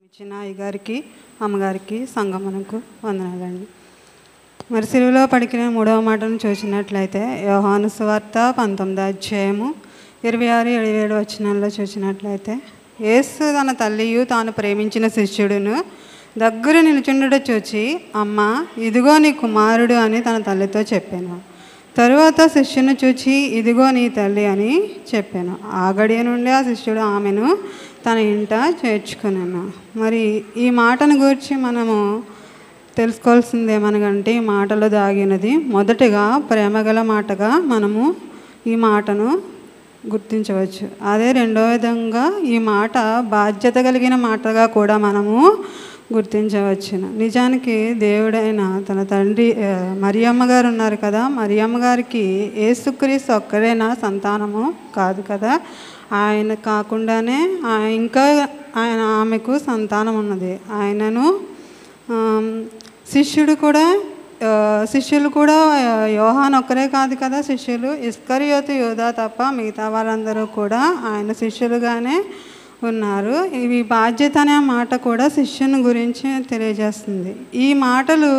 ఇచ్చిన అయ్యగారికి అమ్మగారికి సంగమనకు వందనాలండి. మరి సిలువలో పలికిన మూడవ మాటను చూసినట్లయితే యోహాను సువార్త 19వ అధ్యాయము 26, 27 వచనాల్లో చూసినట్లయితే యేసు తన తల్లియు తాను ప్రేమించిన శిష్యుడును దగ్గర నిలుచుండుట చూచి అమ్మ ఇదిగో నీ కుమారుడు అని తన తల్లితో చెప్పాను. తరువాత శిష్యుని చూచి ఇదిగో నీ తల్లి అని చెప్పాను. ఆ గడియ నుండి ఆ శిష్యుడు ఆమెను తన ఇంట చేర్చుకున్నాను. మరి ఈ మాటను గురించి మనము తెలుసుకోవాల్సింది ఏమనగంటే ఈ మాటలో దాగినది మొదటిగా ప్రేమగల మాటగా మనము ఈ మాటను గుర్తించవచ్చు. అదే రెండో విధంగా ఈ మాట బాధ్యత కలిగిన మాటగా కూడా మనము గుర్తించవచ్చును. నిజానికి దేవుడైన తన తండ్రి మరియమ్మ గారు ఉన్నారు కదా, మరియమ్మ గారికి యేసుక్రీస్తు ఒక్కరేనా సంతానము కాదు కదా, ఆయన కాకుండానే ఇంకా ఆమెకు సంతానం ఉన్నది. ఆయనను శిష్యులు కూడా యోహాను ఒక్కరే కాదు కదా శిష్యులు, ఇస్కరియోతు యోధా తప్ప మిగతా వాళ్ళందరూ కూడా ఆయన శిష్యులుగానే ఉన్నారు. ఇవి బాధ్యత అనే మాట కూడా శిష్యుని గురించి తెలియజేస్తుంది. ఈ మాటలు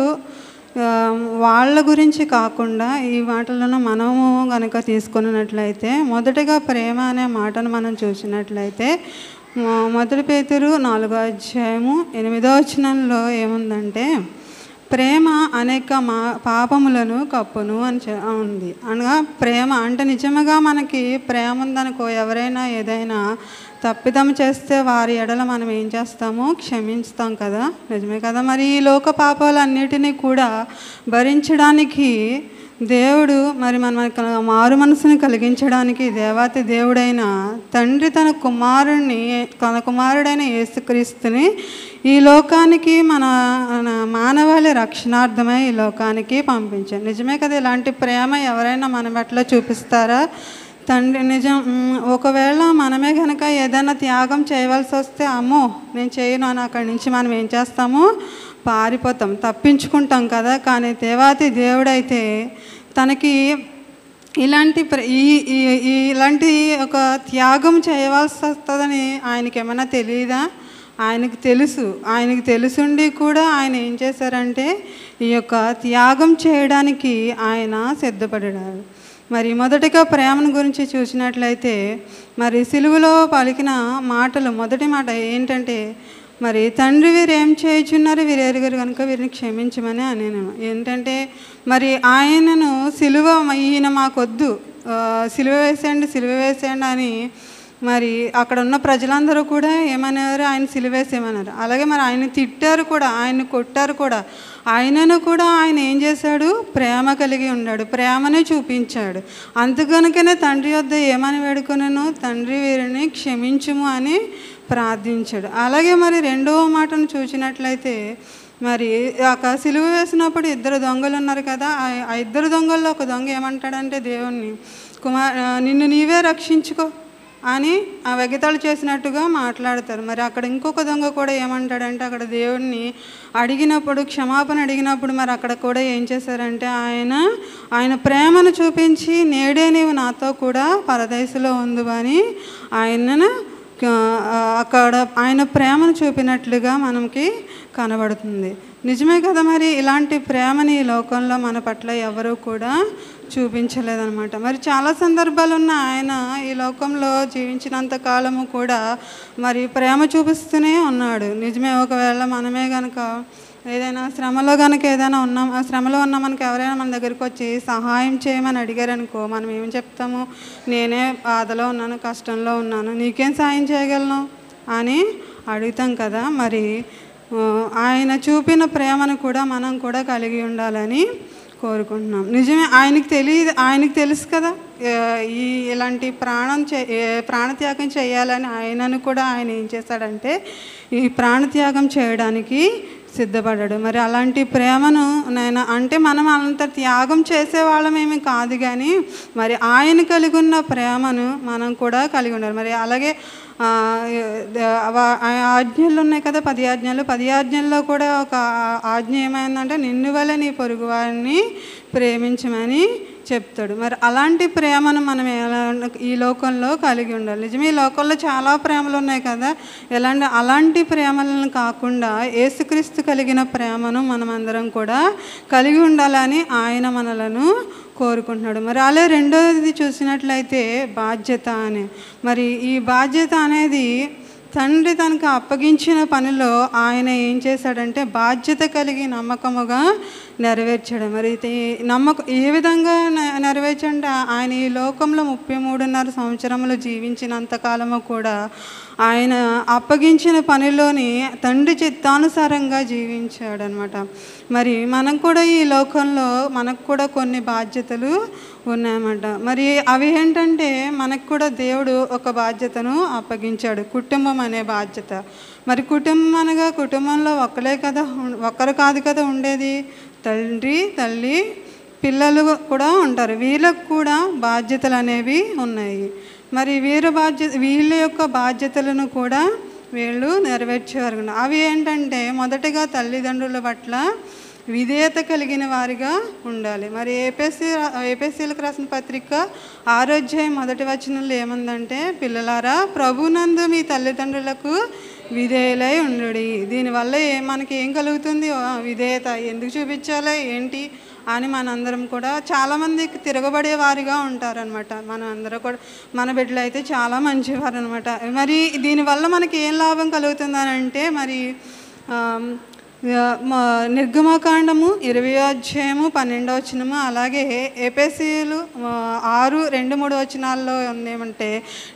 వాళ్ళ గురించి కాకుండా ఈ మాటలను మనము కనుక తీసుకున్నట్లయితే మొదటిగా ప్రేమ అనే మాటను మనం చూసినట్లయితే మొదటి పేతురు 4వ అధ్యాయము 8వ వచనంలో ఏముందంటే ప్రేమ అనేక పాపములను కప్పును అని ఉంది. అనగా ప్రేమ అంటే నిజంగా మనకి ప్రేమ ఉందనుకో, ఎవరైనా ఏదైనా తప్పిదం చేస్తే వారి ఎడల మనం ఏం చేస్తాము, క్షమిస్తాం కదా, నిజమే కదా. మరి ఈ లోక పాపాలన్నిటినీ కూడా భరించడానికి దేవుడు మరి మనకి మారు మనసుని కలిగించడానికి దేవాతి దేవుడైన తండ్రి తన కుమారుడైన యేసుక్రీస్తుని ఈ లోకానికి మన మానవాళి రక్షణార్థమై ఈ లోకానికి పంపించారు. నిజమే కదా. ఇలాంటి ప్రేమ ఎవరైనా మనం ఎట్లా చూపిస్తారా? తండ్రి నిజం. ఒకవేళ మనమే కనుక ఏదైనా త్యాగం చేయవలసి వస్తే అమ్మో నేను చేయను అని అక్కడి నుంచి మనం ఏం చేస్తాము, పారిపోతాం, తప్పించుకుంటాం కదా. కానీ దేవాతి దేవుడైతే తనకి ఇలాంటి ఒక త్యాగం చేయవలసి వస్తుందని ఆయనకి ఏమైనా తెలియదా? ఆయనకి తెలుసుండి కూడా ఆయన ఏం చేశారంటే ఈ యొక్క త్యాగం చేయడానికి ఆయన సిద్ధపడ్డారు. మరి మొదటిగా ప్రేమను గురించి చూసినట్లయితే మరి సిలువలో పలికిన మాటలు మొదటి మాట ఏంటంటే మరి తండ్రి వీరు ఏం చేయుచున్నారు వీరు ఎరుగరు కనుక వీరిని క్షమించమని నేను ఏంటంటే మరి ఆయనను ఈయన మాకొద్దు, సిలువ వేసేయండి అని మరి అక్కడ ఉన్న ప్రజలందరూ కూడా ఏమన్నారు, ఆయన సిలువేసేయమన్నారు. అలాగే మరి ఆయన తిట్టారు కూడా, ఆయన కొట్టారు కూడా. ఆయనను కూడా ఆయన ఏం చేశాడు, ప్రేమ కలిగి ఉన్నాడు, ప్రేమను చూపించాడు. అందుకనుకనే తండ్రి వద్ద ఏమని వేడుకొనను, తండ్రి వీరిని క్షమించుము అని ప్రార్థించాడు. అలాగే మరి రెండవ మాటను చూసినట్లయితే మరి సిలువ వేసినప్పుడు 2 దొంగలు ఉన్నారు కదా, ఆ 2 దొంగల్లో ఒక దొంగ ఏమంటాడంటే దేవుణ్ణి నిన్ను నీవే రక్షించుకో అని వెగతాళి చేసినట్టుగా మాట్లాడతారు. మరి అక్కడ ఇంకొక దొంగ కూడా ఏమంటాడంటే అక్కడ దేవుడిని క్షమాపణ అడిగినప్పుడు మరి అక్కడ కూడా ఏం చేశారంటే ఆయన ప్రేమను చూపించి నేడే నీవు నాతో కూడా పరదేశంలో ఉండు అని ఆయనను అక్కడ ఆయన ప్రేమను చూపినట్లుగా మనకి కనబడుతుంది. నిజమే కదా. మరి ఇలాంటి ప్రేమని ఈ లోకంలో మన పట్ల ఎవరూ కూడా చూపించలేదన్నమాట. మరి చాలా సందర్భాలు ఉన్న ఆయన ఈ లోకంలో జీవించినంత కాలము కూడా మరి ప్రేమ చూపిస్తూనే ఉన్నాడు. నిజమే. ఒకవేళ మనమే కనుక ఏదైనా శ్రమలో కనుక శ్రమలో ఉన్న మనకి ఎవరైనా మన దగ్గరికి వచ్చి సహాయం చేయమని అడిగారనుకో, మనం ఏం చెప్తాము, నేనే బాధలో ఉన్నాను, కష్టంలో ఉన్నాను, నీకేం సాయం చేయగలను అని అడుగుతాం కదా. మరి ఆయన చూపిన ప్రేమను కూడా మనం కూడా కలిగి ఉండాలని కోరుకుంటున్నాం. నిజమే. ఆయనకి తెలుసు కదా ఇలాంటి ప్రాణత్యాగం చేయాలని. ఆయనను కూడా ఆయన ఏం చేశాడంటే ఈ ప్రాణత్యాగం చేయడానికి సిద్ధపడ్డాడు. మరి అలాంటి ప్రేమను అంటే మనం అంత త్యాగం చేసేవాళ్ళమేమి కాదు, కానీ మరి ఆయన కలిగి ఉన్న ప్రేమను మనం కూడా కలిగి ఉండాలి. మరి అలాగే ఆజ్ఞలు ఉన్నాయి కదా, 10 ఆజ్ఞలు. 10 ఆజ్ఞల్లో కూడా ఒక ఆజ్ఞ ఏమైందంటే నిన్ను వలె నీ పొరుగు వారిని ప్రేమించమని చెప్తాడు. మరి అలాంటి ప్రేమను మనం ఎలా ఈ లోకంలో కలిగి ఉండాలి. నిజమే, ఈ లోకంలో చాలా ప్రేమలు ఉన్నాయి కదా. అలాంటి ప్రేమలను కాకుండా యేసుక్రీస్తు కలిగిన ప్రేమను మనం అందరం కూడా కలిగి ఉండాలని ఆయన మనలను కోరుకుంటున్నాడు. మరి అలా రెండోది చూసినట్లయితే బాధ్యత అని. మరి ఈ బాధ్యత అనేది తండ్రి తనకు అప్పగించిన పనిలో ఆయన ఏం చేశాడంటే బాధ్యత కలిగి నమ్మకముగా నెరవేర్చాడు. మరి ఏ విధంగా నెరవేర్చంటే ఆయన ఈ లోకంలో 33.5 సంవత్సరములు జీవించినంతకాలము కూడా ఆయన అప్పగించిన పనిలోని తండ్రి చిత్తానుసారంగా జీవించాడనమాట. మరి మనం కూడా ఈ లోకంలో మనకు కూడా కొన్ని బాధ్యతలు ఉన్నాయన్నమాట. మరి అవి ఏంటంటే మనకు కూడా దేవుడు ఒక బాధ్యతను అప్పగించాడు, కుటుంబం అనే బాధ్యత. మరి కుటుంబం అనగా కుటుంబంలో ఒక్కరు కాదు కదా ఉండేది, తండ్రి తల్లి పిల్లలు కూడా ఉంటారు. వీళ్ళకు కూడా బాధ్యతలు అనేవి ఉన్నాయి. మరి వీళ్ళ యొక్క బాధ్యతలను కూడా వీళ్ళు నెరవేర్చేవారు. అవి ఏంటంటే మొదటగా తల్లిదండ్రుల పట్ల విధేయత కలిగిన వారిగా ఉండాలి. మరి ఏపీసీలకు రాసిన పత్రిక 6వ అధ్యాయం 1వ వచనంలో ఏముందంటే, పిల్లలారా ప్రభునందు మీ తల్లిదండ్రులకు విధేయులై ఉండుడి. దీనివల్ల మనకి ఏం కలుగుతుంది? విధేయత ఎందుకు చూపించాలి ఏంటి అని మనందరం కూడా చాలామంది తిరగబడే వారిగా ఉంటారనమాట. మన అందరూ కూడా మన బిడ్డలు అయితే చాలా మంచివారు అనమాట. మరి దీనివల్ల మనకి ఏం లాభం కలుగుతుందని అంటే, మరి నిర్గమకాండము 20వ అధ్యాయము 12వ వచనము, అలాగే ఎఫెసీయులు 6:2-3 వచనాల్లో ఏమంటే,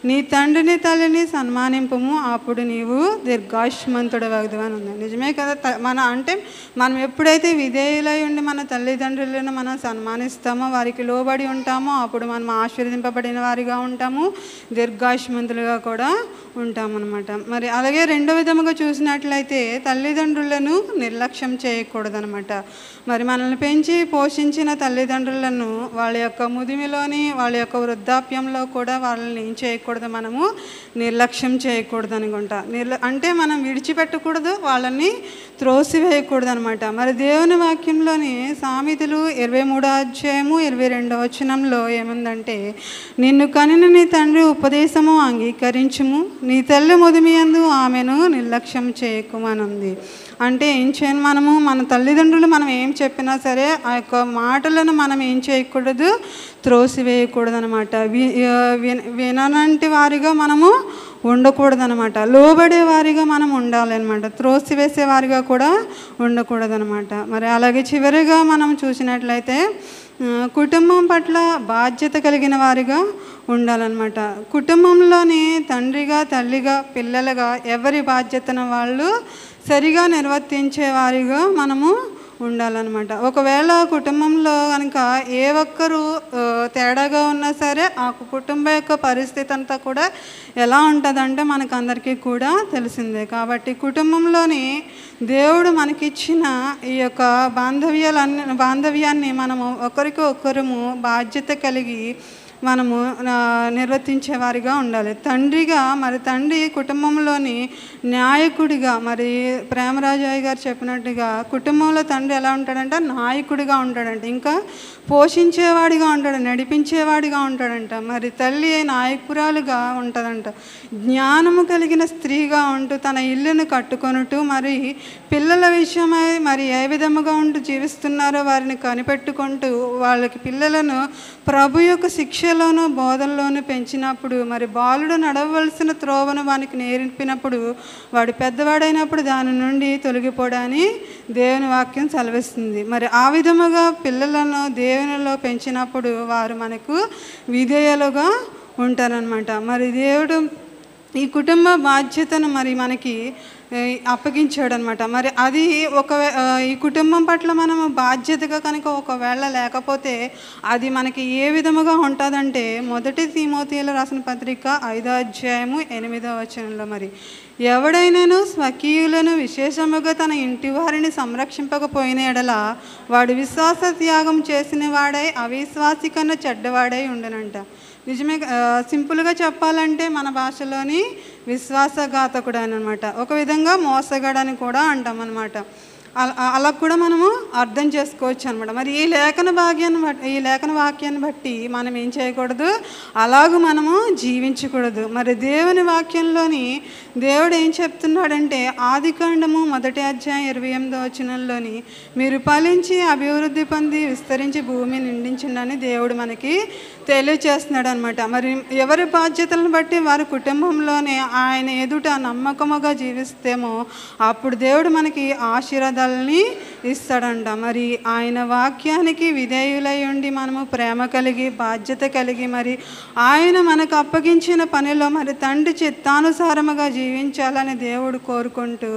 నీ తండ్రిని తల్లిని సన్మానింపము అప్పుడు నీవు దీర్ఘాయుష్మంతుడు వగదు అని ఉంది. నిజమే కదా. మనం ఎప్పుడైతే విధేయులై ఉండి మన తల్లిదండ్రులను మనం సన్మానిస్తామో, వారికి లోబడి ఉంటామో, అప్పుడు మనం ఆశీర్వదింపబడిన వారిగా ఉంటాము, దీర్ఘాయుష్మంతులుగా కూడా ఉంటామన్నమాట. మరి అలాగే రెండో విధముగా చూసినట్లయితే తల్లిదండ్రులను నిర్లక్ష్యం చేయకూడదనమాట. మరి మనల్ని పెంచి పోషించిన తల్లిదండ్రులను వాళ్ళ యొక్క ముదిమిలోని వాళ్ళ యొక్క వృద్ధాప్యంలో కూడా వాళ్ళని ఏం చేయకూడదు, మనము నిర్లక్ష్యం చేయకూడదు అనుకుంటా. అంటే మనం విడిచిపెట్టకూడదు, వాళ్ళని త్రోసివేయకూడదు అనమాట. మరి దేవుని వాక్యంలోని సామెతలు 23వ అధ్యాయము 22వ వచనంలో ఏముందంటే, నిన్ను కనిన నీ తండ్రి ఉపదేశము అంగీకరించుము, నీ తల్లి ముదిమియందు ఆమెను నిర్లక్ష్యం చేయకుమని ఉంది. అంటే ఏం చేయను, మనము మన తల్లిదండ్రులు మనం ఏం చెప్పినా సరే ఆ యొక్క మాటలను మనం ఏం చేయకూడదు, త్రోసివేయకూడదు అనమాట. విననంటి వారిగా మనము ఉండకూడదనమాట. లోబడే వారిగా మనం ఉండాలన్నమాట. త్రోసివేసే వారిగా కూడా ఉండకూడదనమాట. మరి అలాగే చివరిగా మనం చూసినట్లయితే కుటుంబం పట్ల బాధ్యత కలిగిన వారిగా ఉండాలన్నమాట. కుటుంబంలోని తండ్రిగా తల్లిగా పిల్లలుగా ఎవరి బాధ్యతను వాళ్ళు సరిగా నిర్వర్తించే వారిగా మనము ఉండాలన్నమాట. ఒకవేళ కుటుంబంలో కనుక ఏ ఒక్కరు తేడాగా ఉన్నా సరే ఆ కుటుంబ యొక్క పరిస్థితి అంతా కూడా ఎలా ఉంటుందంటే మనకు అందరికీ కూడా తెలిసిందే. కాబట్టి కుటుంబంలోని దేవుడు మనకిచ్చిన ఈ యొక్క బాంధవ్యాన్ని మనము ఒకరికి ఒకరము బాధ్యత కలిగి మనము నిర్వర్తించే వారిగా ఉండాలి. తండ్రిగా మరి తండ్రి కుటుంబంలోని నాయకుడిగా, మరి ప్రేమరాజయ్య గారు చెప్పినట్టుగా కుటుంబంలో తండ్రి ఎలా ఉంటాడంట, నాయకుడిగా ఉంటాడంట, ఇంకా పోషించేవాడిగా ఉంటాడు, నడిపించేవాడిగా ఉంటాడంట. మరి తల్లి నాయకురాలుగా ఉంటుందంట. జ్ఞానము కలిగిన స్త్రీగా ఉంటూ తన ఇల్లును కట్టుకొనుటూ మరి పిల్లల విషయమై మరి ఏ విధముగా ఉంటూ జీవిస్తున్నారో వారిని కనిపెట్టుకుంటూ వాళ్ళకి పిల్లలను ప్రభు యొక్క శిక్షలోను బోధనలోను పెంచినప్పుడు, మరి బాలుడు నడవలసిన త్రోవను వానికి నేర్పినప్పుడు వాడు పెద్దవాడైనప్పుడు దాని నుండి తొలగిపోవడాన్ని దేవుని వాక్యం సెలవిస్తుంది. మరి ఆ విధముగా పిల్లలను దేవునిలో పెంచినప్పుడు వారు మనకు విధేయులుగా ఉంటారనమాట. మరి దేవుడు ఈ కుటుంబ బాధ్యతను మరి మనకి అప్పగించాడు అనమాట. మరి అది ఈ కుటుంబం పట్ల మనము బాధ్యతగా కనుక ఒకవేళ లేకపోతే అది మనకి ఏ విధముగా ఉంటుందంటే, మొదటి తిమోతిలో రాసిన పత్రిక 5వ అధ్యాయము 8వ వచనంలో, మరి ఎవడైనాను స్వకీయులను విశేషముగా తన ఇంటి వారిని సంరక్షింపకపోయిన ఎడల వాడు విశ్వాస త్యాగం చేసిన వాడై అవిశ్వాసి కన్నా చెడ్డవాడై ఉండనంట. నిజమే. సింపుల్గా చెప్పాలంటే మన భాషలోని విశ్వాసఘాతకుడు అనమాట. ఒక విధంగా మోసగాడని కూడా అంటాం అనమాట. అలా కూడా మనము అర్థం చేసుకోవచ్చు అనమాట. మరి ఈ లేఖన వాక్యాన్ని బట్టి మనం ఏం చేయకూడదు, అలాగూ మనము జీవించకూడదు. మరి దేవుని వాక్యంలోని దేవుడు ఏం చెప్తున్నాడంటే, ఆదికాండము 1వ అధ్యాయం 28వ వచనంలోని, మీరు ఫలించి అభివృద్ధి పొంది విస్తరించి భూమిని నిండించండి దేవుడు మనకి తెలియచేస్తున్నాడు అనమాట. మరి ఎవరి బాధ్యతలను బట్టి వారి కుటుంబంలోనే ఆయన ఎదుట నమ్మకముగా జీవిస్తేమో అప్పుడు దేవుడు మనకి ఆశీర్వాదాలని ఇస్తాడంట. మరి ఆయన వాక్యానికి విధేయులై ఉండి మనము ప్రేమ కలిగి బాధ్యత కలిగి మరి ఆయన మనకు అప్పగించిన పనిలో మరి తండ్రి చిత్తానుసారముగా జీవించాలని దేవుడు కోరుకుంటూ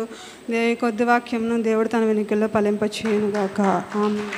కొద్ది వాక్యంను దేవుడు తన వెనుకల్లో ఫలింపచేయునుగాక. ఆమేన్.